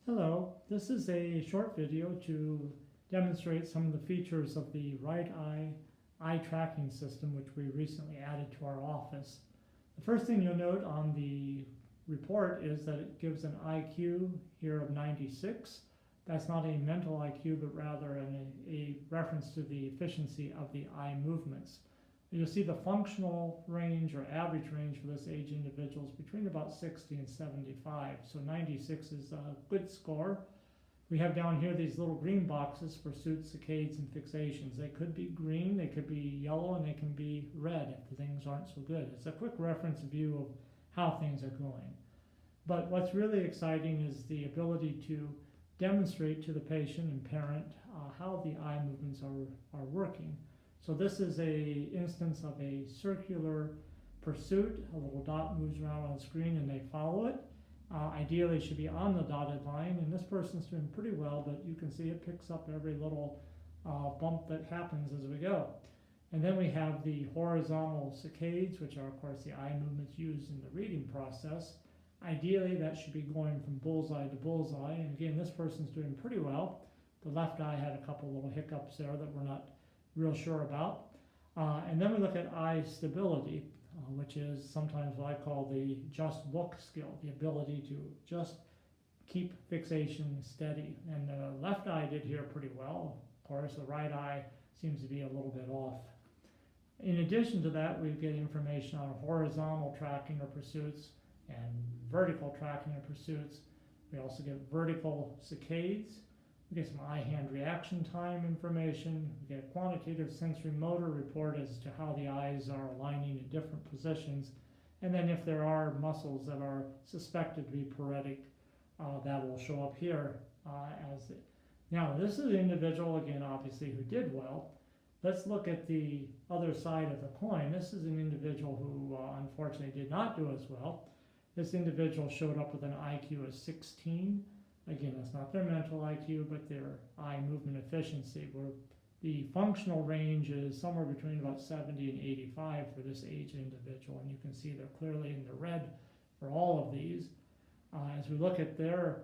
Hello, this is a short video to demonstrate some of the features of the RightEye eye tracking system which we recently added to our office. The first thing you'll note on the report is that it gives an IQ here of 96. That's not a mental IQ but rather a reference to the efficiency of the eye movements. You'll see the functional range or average range for this age individual is between about 60 and 75. So 96 is a good score. We have down here these little green boxes for pursuits, saccades, and fixations. They could be green, they could be yellow, and they can be red if things aren't so good. It's a quick reference view of how things are going. But what's really exciting is the ability to demonstrate to the patient and parent how the eye movements are working. So this is a instance of a circular pursuit. A little dot moves around on the screen and they follow it. Ideally it should be on the dotted line, and this person's doing pretty well, but you can see it picks up every little bump that happens as we go. And then we have the horizontal saccades, which are of course the eye movements used in the reading process. Ideally that should be going from bullseye to bullseye, and again this person's doing pretty well. The left eye had a couple little hiccups there that we're not real sure about. And then we look at eye stability, which is sometimes what I call the just look skill, the ability to just keep fixation steady. And the left eye did here pretty well. Of course, the right eye seems to be a little bit off. In addition to that, we get information on horizontal tracking of pursuits and vertical tracking of pursuits. We also get vertical saccades. We get some eye-hand reaction time information. We get a quantitative sensory motor report as to how the eyes are aligning in different positions. And then if there are muscles that are suspected to be paretic, that will show up here as it. Now, this is an individual, again, obviously, who did well. Let's look at the other side of the coin. This is an individual who unfortunately did not do as well. This individual showed up with an IQ of 16. Again, that's not their mental IQ, but their eye movement efficiency, where the functional range is somewhere between about 70 and 85 for this age individual. And you can see they're clearly in the red for all of these. As we look at their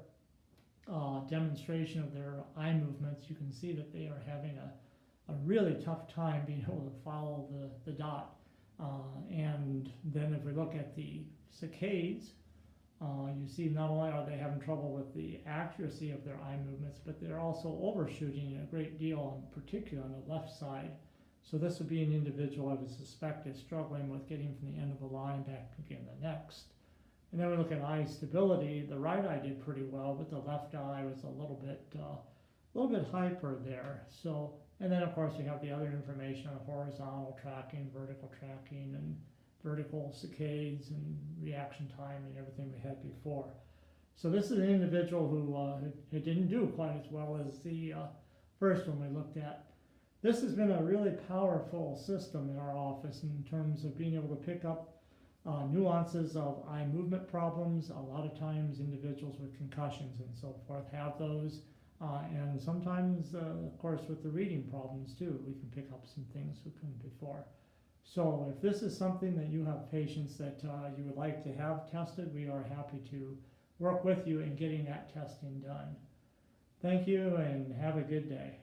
demonstration of their eye movements, you can see that they are having a really tough time being able to follow the dot. And then if we look at the saccades, you see not only are they having trouble with the accuracy of their eye movements, but they're also overshooting a great deal, in particular on the left side. So this would be an individual I would suspect is struggling with getting from the end of the line back again the next. And then we look at eye stability. The right eye did pretty well, but the left eye was a little bit hyper there. So, and then of course we have the other information on horizontal tracking, vertical tracking, and vertical saccades and reaction time and everything we had before. So this is an individual who didn't do quite as well as the first one we looked at. This has been a really powerful system in our office in terms of being able to pick up nuances of eye movement problems. A lot of times individuals with concussions and so forth have those. And sometimes, of course, with the reading problems too, we can pick up some things we couldn't before. So if this is something that you have patients that you would like to have tested, we are happy to work with you in getting that testing done. Thank you and have a good day.